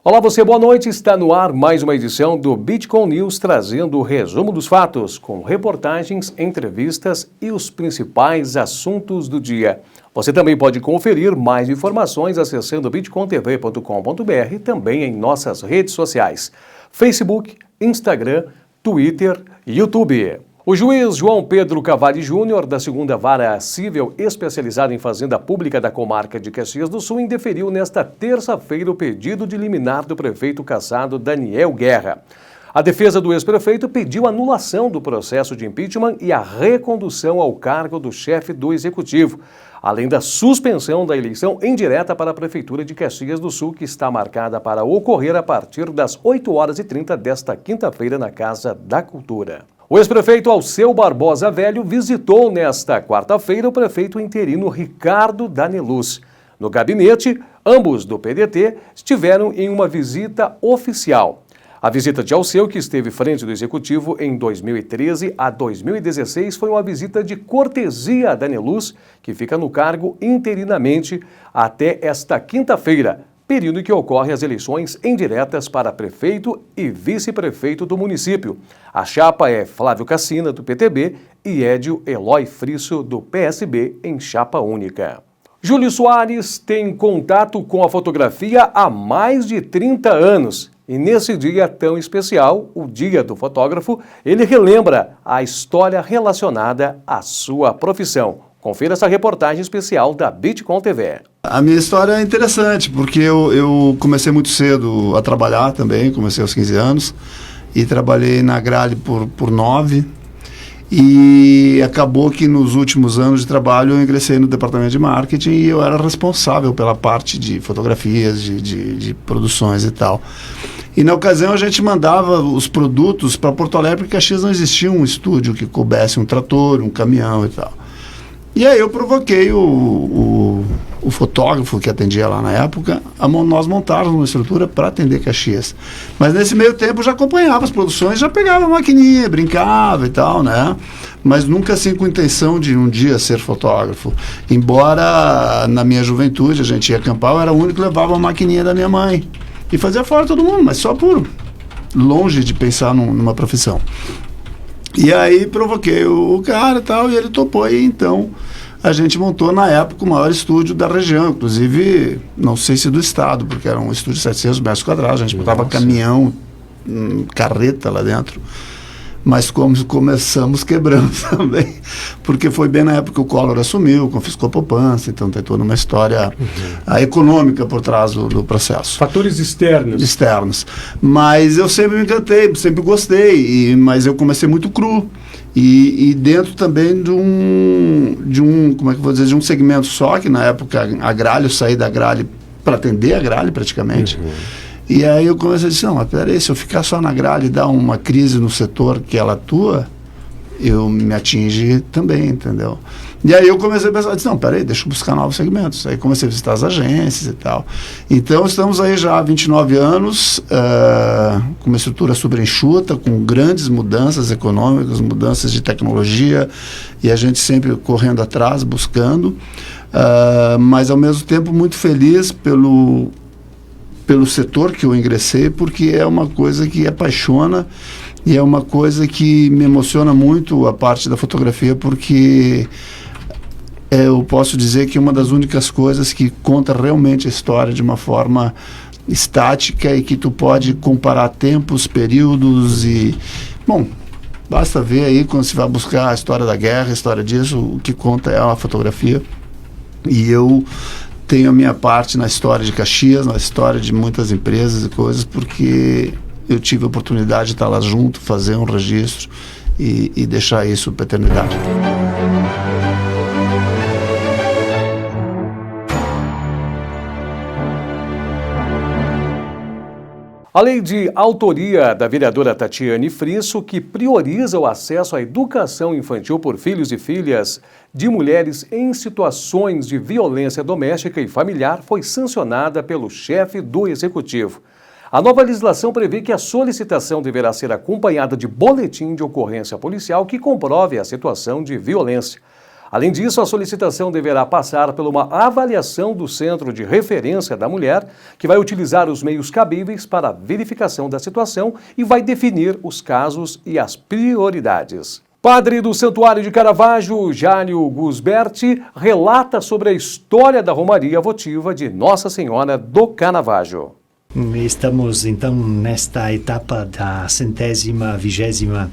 Olá você, boa noite. Está no ar mais uma edição do Bitcoin News, trazendo o resumo dos fatos, com reportagens, entrevistas e os principais assuntos do dia. Você também pode conferir mais informações acessando bitcointv.com.br e também em nossas redes sociais, Facebook, Instagram, Twitter e YouTube. O juiz João Pedro Cavalli Júnior, da 2ª Vara Civil especializada em Fazenda Pública da Comarca de Caxias do Sul, indeferiu nesta terça-feira o pedido de liminar do prefeito cassado Daniel Guerra. A defesa do ex-prefeito pediu anulação do processo de impeachment e a recondução ao cargo do chefe do Executivo, além da suspensão da eleição indireta para a Prefeitura de Caxias do Sul, que está marcada para ocorrer a partir das 8h30 desta quinta-feira na Casa da Cultura. O ex-prefeito Alceu Barbosa Velho visitou nesta quarta-feira o prefeito interino Ricardo Daneluz. No gabinete, ambos do PDT estiveram em uma visita oficial. A visita de Alceu, que esteve frente do Executivo em 2013 a 2016, foi uma visita de cortesia a Daneluz, que fica no cargo interinamente até esta quinta-feira, período em que ocorrem as eleições indiretas para prefeito e vice-prefeito do município. A chapa é Flávio Cassina, do PTB, e Édio Eloy Frisso, do PSB, em chapa única. Júlio Soares tem contato com a fotografia há mais de 30 anos. E nesse dia tão especial, o Dia do Fotógrafo, ele relembra a história relacionada à sua profissão. Confira essa reportagem especial da Bitcoin TV. A minha história é interessante, porque eu comecei muito cedo a trabalhar também, comecei aos 15 anos, e trabalhei na Grale por 9, e acabou que nos últimos anos de trabalho eu ingressei no departamento de marketing e eu era responsável pela parte de fotografias, de produções e tal. E na ocasião a gente mandava os produtos para Porto Alegre, porque Caxias não existia um estúdio que coubesse um trator, um caminhão e tal. E aí eu provoquei o fotógrafo que atendia lá na época, nós montávamos uma estrutura para atender Caxias. Mas nesse meio tempo eu já acompanhava as produções, já pegava a maquininha, brincava e tal, né? Mas nunca assim com intenção de um dia ser fotógrafo. Embora na minha juventude a gente ia acampar, eu era o único que levava a maquininha da minha mãe. E fazia fora todo mundo, mas só por longe de pensar numa profissão. E aí provoquei o cara e tal, e ele topou, e então a gente montou na época o maior estúdio da região, inclusive, não sei se do estado, porque era um estúdio de 700 metros quadrados, a gente botava caminhão, carreta lá dentro, mas como começamos, quebramos também, porque foi bem na época que o Collor assumiu, confiscou a poupança, então tem toda uma história econômica por trás do processo. Fatores externos. Externos. Mas eu sempre me encantei, sempre gostei, mas eu comecei muito cru. E dentro também de um, como é que eu vou dizer, de um segmento só, que na época a Grale, eu saí da Grale para atender a Grale praticamente. E aí eu comecei a dizer, não, mas peraí, se eu ficar só na Grale e dar uma crise no setor que ela atua, eu me atinge também, entendeu? E aí eu comecei a pensar, disse, não, peraí, deixa eu buscar novos segmentos. Aí comecei a visitar as agências e tal. Então estamos aí já há 29 anos, com uma estrutura super enxuta, com grandes mudanças econômicas, mudanças de tecnologia, e a gente sempre correndo atrás, buscando, mas ao mesmo tempo muito feliz pelo setor que eu ingressei, porque é uma coisa que apaixona e é uma coisa que me emociona muito a parte da fotografia, porque eu posso dizer que é uma das únicas coisas que conta realmente a história de uma forma estática e que tu pode comparar tempos, períodos e... Bom, basta ver aí quando se vai buscar a história da guerra, a história disso, o que conta é a fotografia. E eu tenho a minha parte na história de Caxias, na história de muitas empresas e coisas, porque eu tive a oportunidade de estar lá junto, fazer um registro e deixar isso para a eternidade. A lei de autoria da vereadora Tatiane Frisso, que prioriza o acesso à educação infantil por filhos e filhas de mulheres em situações de violência doméstica e familiar, foi sancionada pelo chefe do Executivo. A nova legislação prevê que a solicitação deverá ser acompanhada de boletim de ocorrência policial que comprove a situação de violência. Além disso, a solicitação deverá passar por uma avaliação do Centro de Referência da Mulher, que vai utilizar os meios cabíveis para a verificação da situação e vai definir os casos e as prioridades. Padre do Santuário de Caravaggio, Jânio Gusberti, relata sobre a história da Romaria Votiva de Nossa Senhora do Caravaggio. Estamos então nesta etapa da 120ª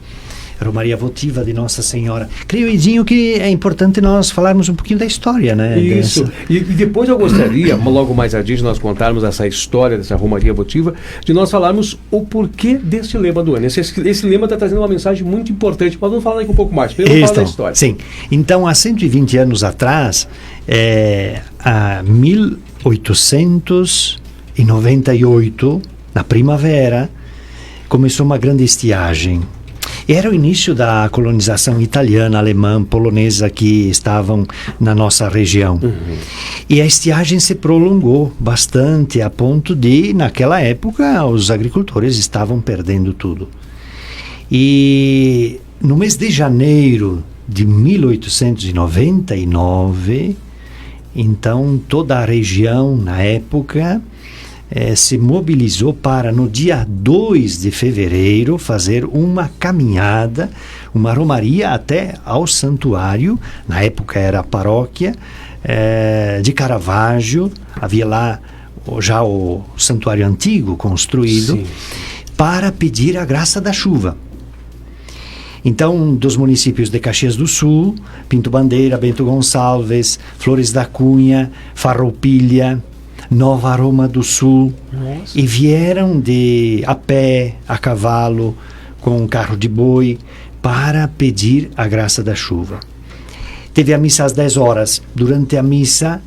Romaria Votiva de Nossa Senhora. Creio, Edinho, que é importante nós falarmos um pouquinho da história, né? Isso. E depois eu gostaria, logo mais adiante, nós contarmos essa história dessa Romaria Votiva, de nós falarmos o porquê deste lema do ano. Esse lema está trazendo uma mensagem muito importante, mas vamos falar daqui um pouco mais. Primeiro vamos falar da história. Sim. Então, há 120 anos atrás, a 1898, na primavera, começou uma grande estiagem. Era o início da colonização italiana, alemã, polonesa que estavam na nossa região. E a estiagem se prolongou bastante, a ponto de, naquela época, os agricultores estavam perdendo tudo. E no mês de janeiro de 1899, então toda a região, na época, se mobilizou para, no dia 2 de fevereiro, fazer uma caminhada, uma romaria até ao santuário. Na época era a paróquia de Caravaggio. Havia lá já o santuário antigo construído. Sim. Para pedir a graça da chuva. Então, dos municípios de Caxias do Sul, Pinto Bandeira, Bento Gonçalves, Flores da Cunha, Farroupilha, Nova Roma do Sul. Nossa. E vieram a pé, a cavalo, com um carro de boi, para pedir a graça da chuva. Teve a missa às 10 horas. Durante a missa,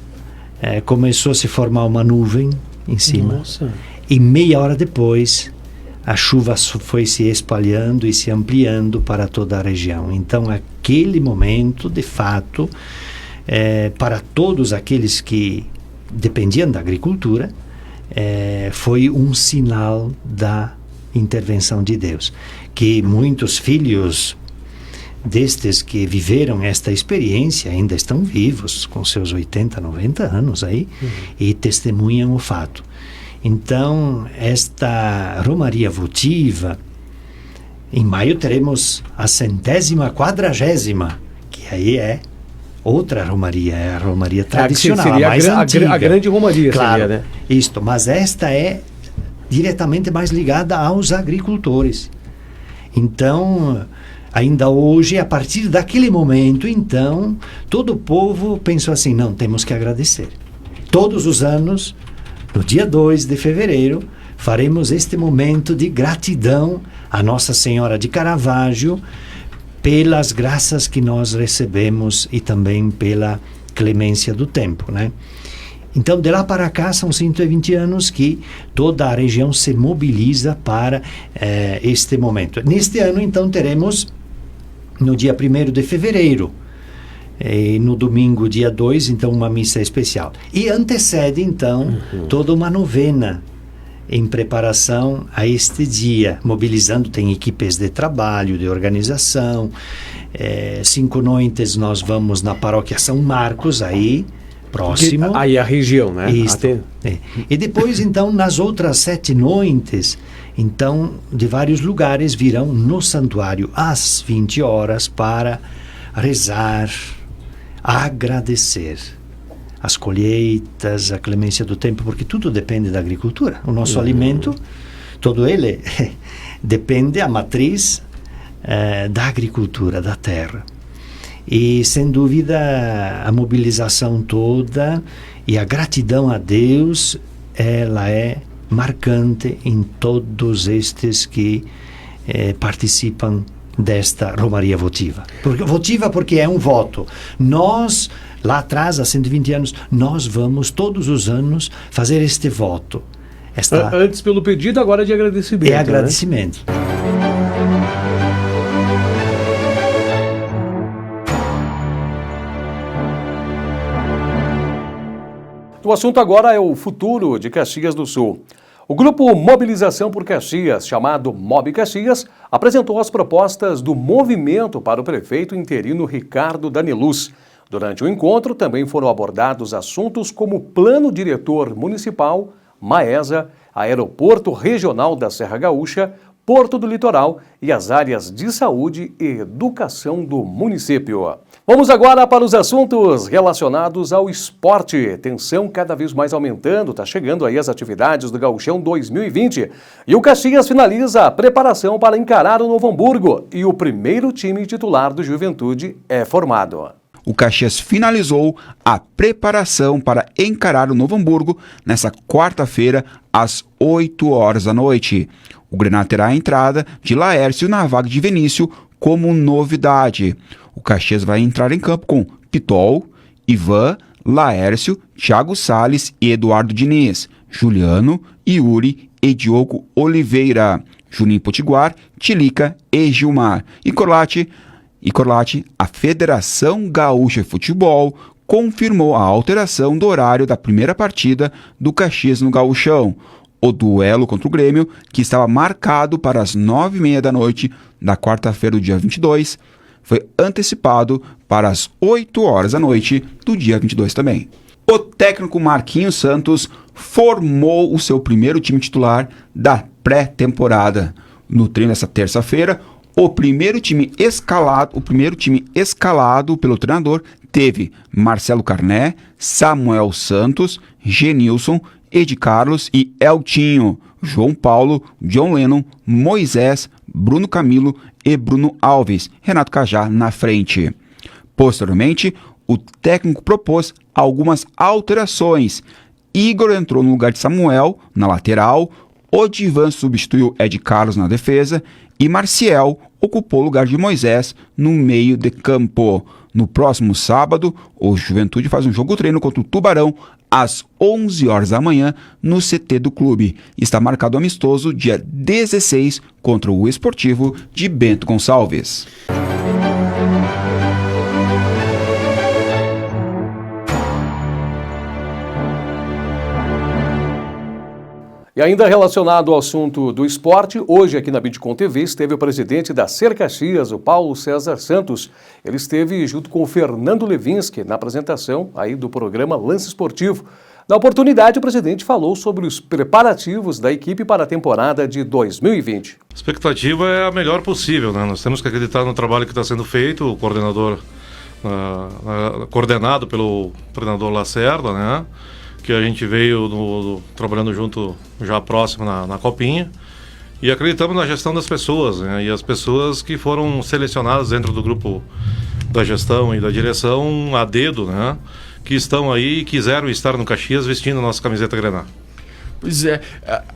começou a se formar uma nuvem em cima. Nossa. E meia hora depois, a chuva foi se espalhando e se ampliando para toda a região. Então, aquele momento, de fato, para todos aqueles que dependiam da agricultura, foi um sinal da intervenção de Deus, que muitos filhos destes que viveram esta experiência ainda estão vivos, com seus 80, 90 anos aí, e testemunham o fato. Então, esta Romaria Votiva, em maio teremos a 140ª, que aí é outra romaria, é a romaria tradicional, seria a mais antiga. A grande romaria, claro, seria, né? Isto, mas esta é diretamente mais ligada aos agricultores. Então, ainda hoje, a partir daquele momento, então, todo o povo pensou assim, não, temos que agradecer. Todos os anos, no dia 2 de fevereiro, faremos este momento de gratidão a Nossa Senhora de Caravaggio pelas graças que nós recebemos e também pela clemência do tempo, né? Então, de lá para cá, são 120 anos que toda a região se mobiliza para este momento. Neste ano, então, teremos no dia 1º de fevereiro, e no domingo, dia 2, então, uma missa especial. E antecede, então, toda uma novena em preparação a este dia, mobilizando, tem equipes de trabalho, de organização. 5 noites nós vamos na paróquia São Marcos, aí, próximo. Aí a região, né? E depois, então, nas outras 7 noites, então, de vários lugares virão no santuário às 20 horas para rezar, agradecer as colheitas, a clemência do tempo, porque tudo depende da agricultura. O nosso alimento, todo ele depende, a matriz da agricultura, da terra. E, sem dúvida, a mobilização toda e a gratidão a Deus, ela é marcante em todos estes que participam desta Romaria Votiva. Votiva porque é um voto. Nós, lá atrás, há 120 anos, nós vamos todos os anos fazer este voto. Antes pelo pedido, agora de agradecimento. É agradecimento. Né? O assunto agora é o futuro de Caxias do Sul. O grupo Mobilização por Caxias, chamado Mob Caxias, apresentou as propostas do movimento para o prefeito interino Ricardo Daniluz. Durante o encontro, também foram abordados assuntos como Plano Diretor Municipal, Maesa, Aeroporto Regional da Serra Gaúcha, Porto do Litoral e as áreas de saúde e educação do município. Vamos agora para os assuntos relacionados ao esporte. Tensão cada vez mais aumentando, está chegando aí as atividades do Gauchão 2020. E o Caxias finaliza a preparação para encarar o Novo Hamburgo e o primeiro time titular do Juventude é formado. O Caxias finalizou a preparação para encarar o Novo Hamburgo nesta quarta-feira, às 8 horas da noite. O Grená terá a entrada de Laércio na vaga de Vinícius como novidade. O Caxias vai entrar em campo com Pitol, Ivan, Laércio, Thiago Salles e Eduardo Diniz, Juliano, Yuri e Diogo Oliveira, Juninho Potiguar, Tilica e Gilmar. E Corlate, a Federação Gaúcha de Futebol confirmou a alteração do horário da primeira partida do Caxias no Gauchão. O duelo contra o Grêmio, que estava marcado para as 9h30 da noite da quarta-feira do dia 22, foi antecipado para as 8 horas da noite do dia 22 também. O técnico Marquinhos Santos formou o seu primeiro time titular da pré-temporada. No treino dessa terça-feira, o primeiro time escalado pelo treinador teve Marcelo Carné, Samuel Santos, Genilson, Ed Carlos e Eltinho, João Paulo, John Lennon, Moisés, Bruno Camilo e Bruno Alves, Renato Cajá na frente. Posteriormente, o técnico propôs algumas alterações. Igor entrou no lugar de Samuel na lateral, Odivan substituiu Ed Carlos na defesa e Marciel ocupou o lugar de Moisés no meio de campo. No próximo sábado, o Juventude faz um jogo-treino contra o Tubarão às 11 horas da manhã no CT do clube. Está marcado o amistoso dia 16 contra o Esportivo de Bento Gonçalves. E ainda relacionado ao assunto do esporte, hoje aqui na Bitcom TV esteve o presidente da Ser Caxias, o Paulo César Santos. Ele esteve junto com o Fernando Levinsky na apresentação aí do programa Lance Esportivo. Na oportunidade, o presidente falou sobre os preparativos da equipe para a temporada de 2020. A expectativa é a melhor possível, né? Nós temos que acreditar no trabalho que está sendo feito, o coordenador, coordenado pelo treinador Lacerda, né? Que a gente veio trabalhando junto já próximo na Copinha, e acreditamos na gestão das pessoas, né? E as pessoas que foram selecionadas dentro do grupo da gestão e da direção a dedo, né? Que estão aí e quiseram estar no Caxias vestindo a nossa camiseta Grená. Pois é,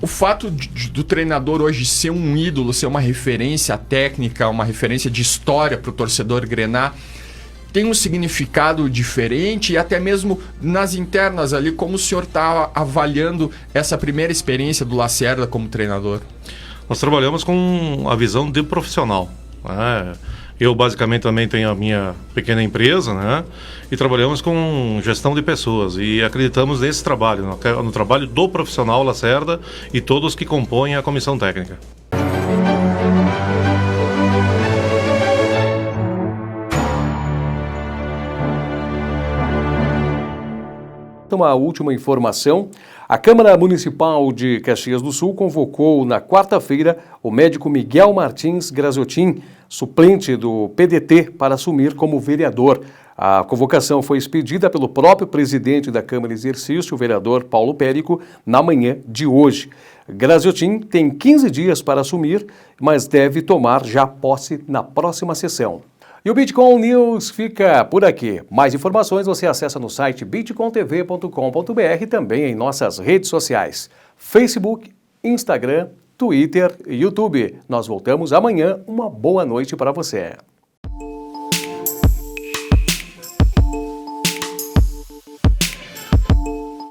o fato do treinador hoje ser um ídolo, ser uma referência técnica, uma referência de história para o torcedor Grená, tem um significado diferente, e até mesmo nas internas ali, como o senhor está avaliando essa primeira experiência do Lacerda como treinador? Nós trabalhamos com a visão de profissional, né? Eu basicamente também tenho a minha pequena empresa, né? E trabalhamos com gestão de pessoas e acreditamos nesse trabalho, no trabalho do profissional Lacerda e todos que compõem a comissão técnica. Uma última informação, a Câmara Municipal de Caxias do Sul convocou na quarta-feira o médico Miguel Martins Graziotin, suplente do PDT, para assumir como vereador. A convocação foi expedida pelo próprio presidente da Câmara em exercício, o vereador Paulo Périco, na manhã de hoje. Graziotin tem 15 dias para assumir, mas deve tomar já posse na próxima sessão. E o Bitcom News fica por aqui. Mais informações você acessa no site bitcomtv.com.br e também em nossas redes sociais: Facebook, Instagram, Twitter e YouTube. Nós voltamos amanhã. Uma boa noite para você.